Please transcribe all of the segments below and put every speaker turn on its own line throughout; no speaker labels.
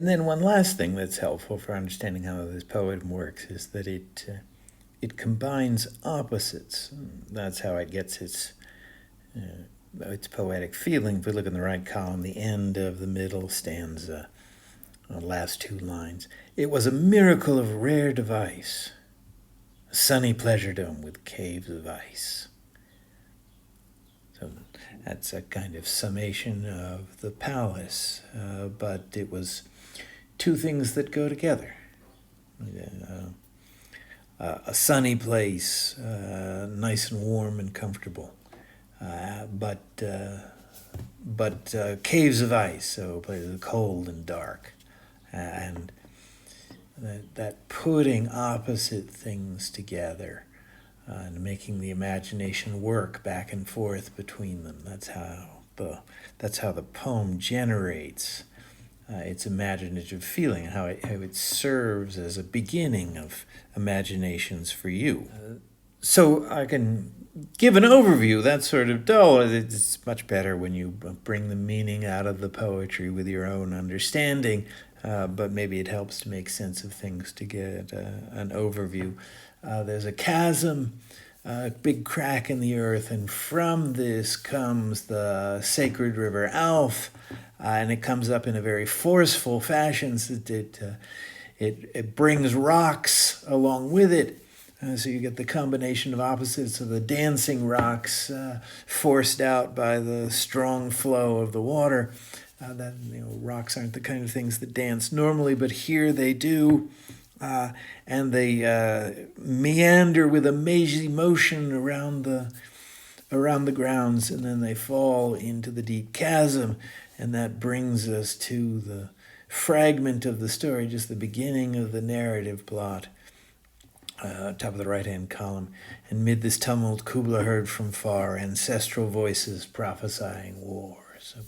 And then one last thing that's helpful for understanding how this poem works is that it combines opposites. That's how it gets its poetic feeling. If we look in the right column, the end of the middle stanza, last two lines. It was a miracle of rare device, a sunny pleasure dome with caves of ice. So that's a kind of summation of the palace, but it was two things that go together. A sunny place, nice and warm and comfortable, but caves of ice, so places cold and dark, and that putting opposite things together and making the imagination work back and forth between them. That's how the poem generates its imaginative feeling, how it serves as a beginning of imaginations for you. So I can give an overview. That's sort of dull. It's much better when you bring the meaning out of the poetry with your own understanding, but maybe it helps to make sense of things to get an overview. There's a chasm, a big crack in the earth, and from this comes the sacred river Alf, and it comes up in a very forceful fashion. So it brings rocks along with it. So you get the combination of opposites of the dancing rocks forced out by the strong flow of the water. Rocks aren't the kind of things that dance normally, but here they do. And they meander with amazing motion around the grounds, and then they fall into the deep chasm, and that brings us to the fragment of the story, just the beginning of the narrative plot. Top of the right-hand column. And mid this tumult, Kubla heard from far ancestral voices prophesying war. So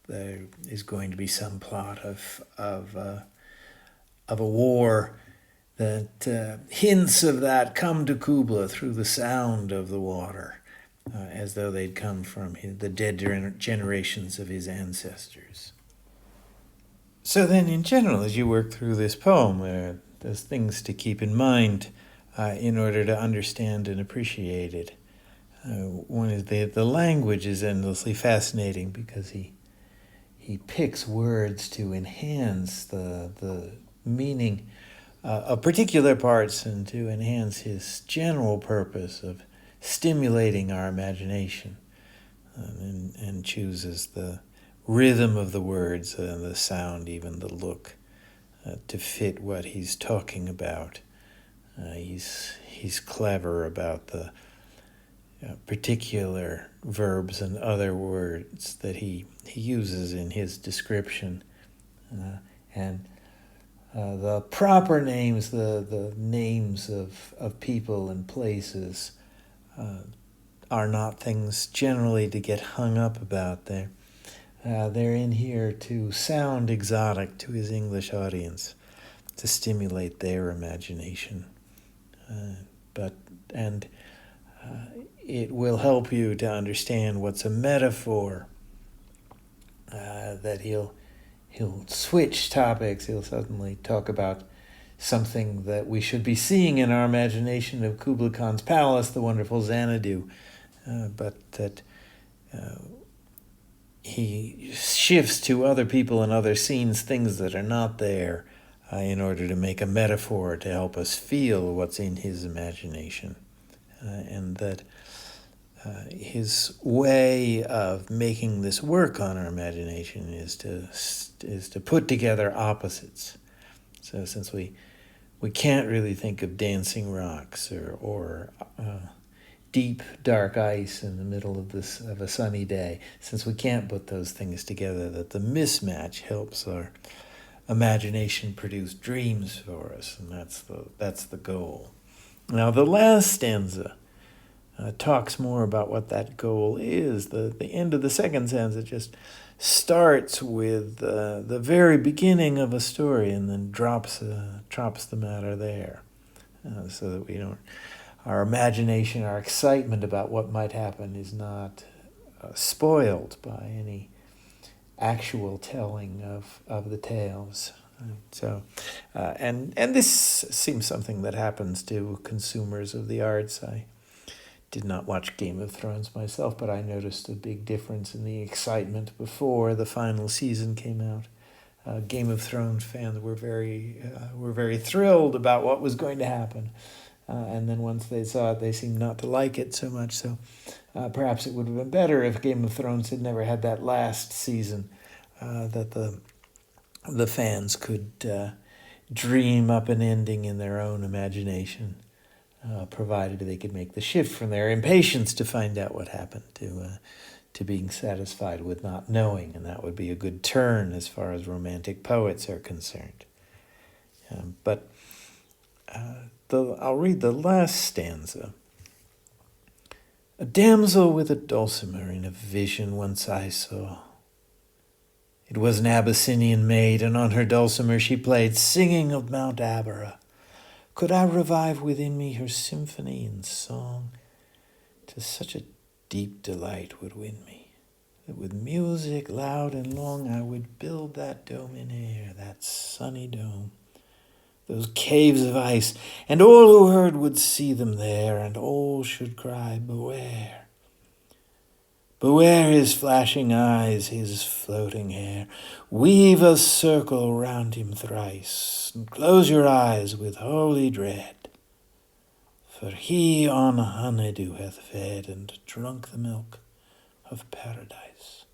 there is going to be some plot of a war that hints of that come to Kubla through the sound of the water, as though they'd come from the dead generations of his ancestors. So then, in general, as you work through this poem, there's things to keep in mind in order to understand and appreciate it. One is the language is endlessly fascinating because he picks words to enhance the meaning of particular parts and to enhance his general purpose of stimulating our imagination, and chooses the rhythm of the words, the sound, even the look, to fit what he's talking about. He's clever about the particular verbs and other words that he uses in his description, and the proper names, the names of people and places, are not things generally to get hung up about. They're in here to sound exotic to his English audience, to stimulate their imagination. It will help you to understand what's a metaphor, that he'll switch topics. He'll suddenly talk about something that we should be seeing in our imagination of Kubla Khan's palace, the wonderful Xanadu, but that he shifts to other people and other scenes, things that are not there, in order to make a metaphor to help us feel what's in his imagination. And that his way of making this work on our imagination is to put together opposites. So since we can't really think of dancing rocks or deep dark ice in the middle of a sunny day, since we can't put those things together, that the mismatch helps our imagination produce dreams for us, and that's the goal. Now the last stanza talks more about what that goal is. The end of the second stanza just starts with the very beginning of a story and then drops the matter there, so that we don't. Our imagination, our excitement about what might happen is not spoiled by actual telling of the tales. And this seems something that happens to consumers of the arts. I did not watch Game of Thrones myself, but I noticed a big difference in the excitement before the final season came out. Game of Thrones fans were very thrilled about what was going to happen, and then once they saw it, they seemed not to like it so much. So perhaps it would have been better if Game of Thrones had never had that last season, that the fans could dream up an ending in their own imagination, provided they could make the shift from their impatience to find out what happened to being satisfied with not knowing, and that would be a good turn as far as romantic poets are concerned. But I'll read the last stanza. A damsel with a dulcimer in a vision once I saw. It was an Abyssinian maid, and on her dulcimer she played, singing of Mount Abora. Could I revive within me her symphony and song? To such a deep delight would win me, that with music loud and long I would build that dome in air, that sunny dome, those caves of ice, and all who heard would see them there, and all should cry, beware. Beware his flashing eyes, his floating hair. Weave a circle round him thrice, and close your eyes with holy dread. For he on honeydew hath fed, and drunk the milk of paradise.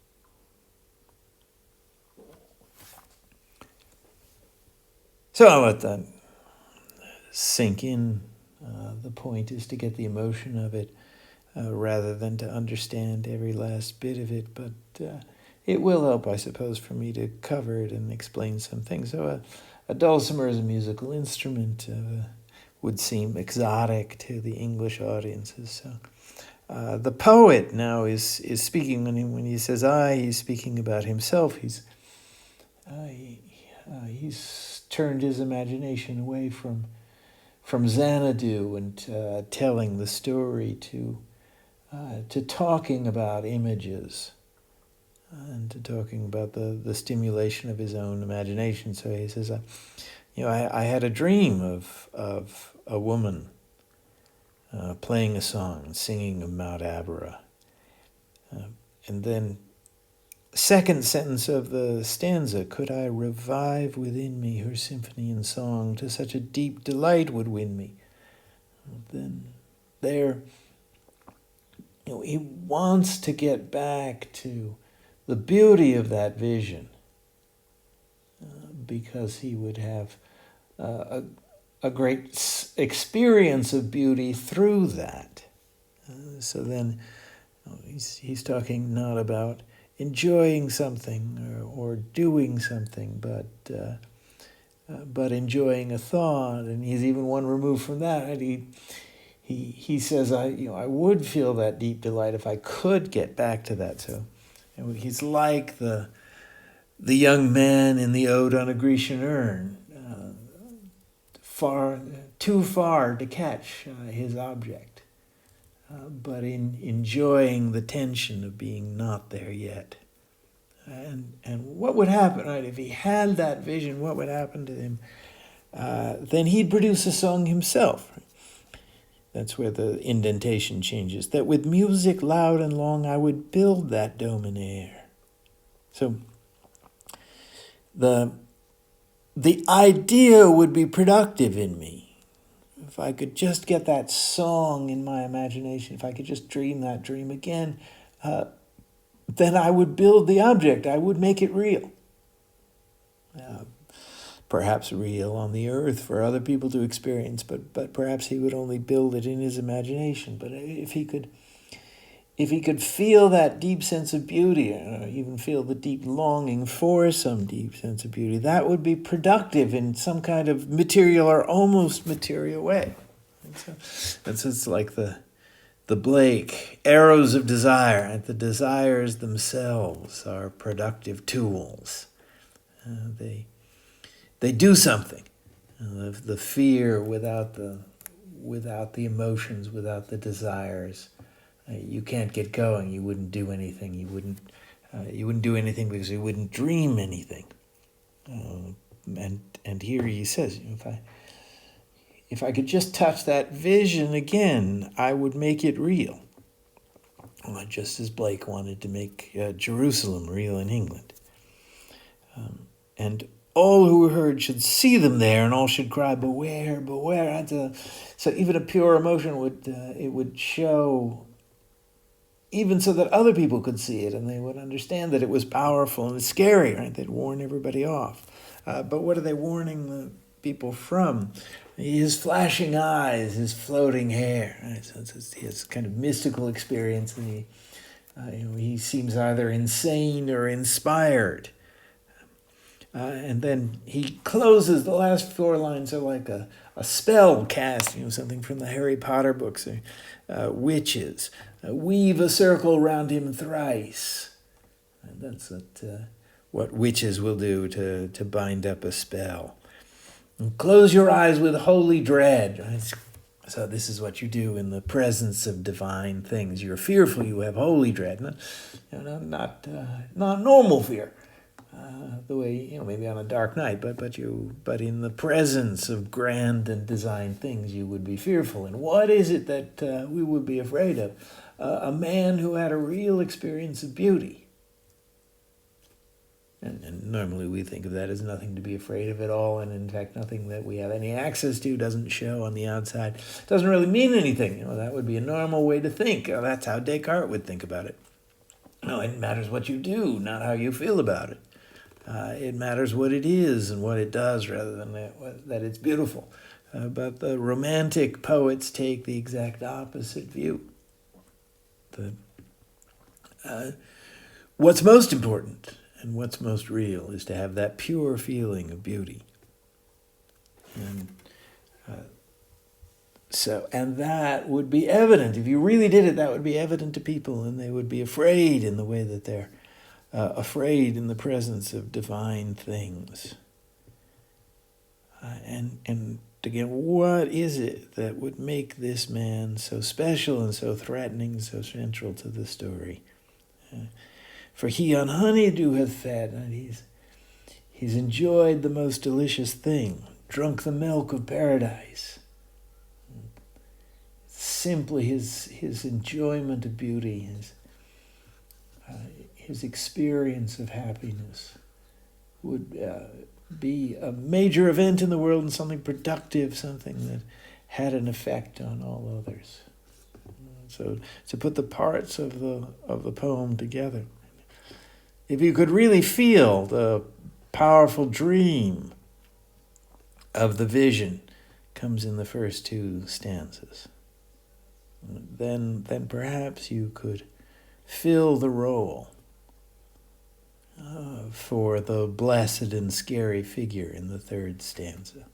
So I'll let that sink in. The point is to get the emotion of it, rather than to understand every last bit of it, but it will help, I suppose, for me to cover it and explain some things. So a dulcimer is a musical instrument, would seem exotic to the English audiences. So the poet now is speaking, when he says I, he's speaking about himself. He's turned his imagination away from Xanadu and telling the story to talking about images and to talking about the stimulation of his own imagination. So he says, I had a dream of a woman playing a song, singing of Mount Abora. And then second sentence of the stanza, could I revive within me her symphony and song, to such a deep delight would win me. Then there, he wants to get back to the beauty of that vision, because he would have a great experience of beauty through that. So then he's talking not about enjoying something or doing something, but enjoying a thought. And he's even one remove from that. He says, I would feel that deep delight if I could get back to that. So he's like the young man in the Ode on a Grecian Urn, too far to catch his object, but in enjoying the tension of being not there yet. And what would happen, right? If he had that vision, what would happen to him? Then he'd produce a song himself. That's where the indentation changes. That with music loud and long, I would build that dome in air. So the idea would be productive in me. If I could just get that song in my imagination, if I could just dream that dream again, then I would build the object. I would make it real. Perhaps real on the earth for other people to experience, but perhaps he would only build it in his imagination. But if he could feel that deep sense of beauty, or even feel the deep longing for some deep sense of beauty, that would be productive in some kind of material or almost material way. It's like the Blake arrows of desire, and the desires themselves are productive tools. They do something. The fear without the emotions, without the desires, you can't get going. You wouldn't do anything. You wouldn't You wouldn't do anything because you wouldn't dream anything. And here he says, if I could just touch that vision again, I would make it real. Just as Blake wanted to make Jerusalem real in England. And all who heard should see them there, and all should cry, beware, beware. So even a pure emotion would show, even so that other people could see it, and they would understand that it was powerful and scary, right? They'd warn everybody off. But what are they warning the people from? His flashing eyes, his floating hair. Right? So it's his kind of mystical experience, and he seems either insane or inspired. And then he closes the last 4 lines are like a spell cast, something from the Harry Potter books. Witches, weave a circle round him thrice. And that's what witches will do to bind up a spell. And close your eyes with holy dread. Right? So this is what you do in the presence of divine things. You're fearful, you have holy dread. Not normal fear. The way, maybe on a dark night, but in the presence of grand and designed things, you would be fearful. And what is it that we would be afraid of? A man who had a real experience of beauty. And normally we think of that as nothing to be afraid of at all, and in fact nothing that we have any access to, doesn't show on the outside, doesn't really mean anything. That would be a normal way to think. That's how Descartes would think about it. No, it matters what you do, not how you feel about it. It matters what it is and what it does rather than that it's beautiful. But the romantic poets take the exact opposite view. What's most important and what's most real is to have that pure feeling of beauty. And that would be evident. If you really did it, that would be evident to people, and they would be afraid in the way that they're afraid in the presence of divine things. And again, what is it that would make this man so special and so threatening, so central to the story? For he on honeydew hath fed, and he's enjoyed the most delicious thing, drunk the milk of paradise. Simply his enjoyment of beauty, his experience of happiness would be a major event in the world and something productive, something that had an effect on all others. So to put the parts of the poem together, if you could really feel the powerful dream of the vision comes in the first 2 stanzas, then perhaps you could fill the role for the blessed and scary figure in the 3rd stanza.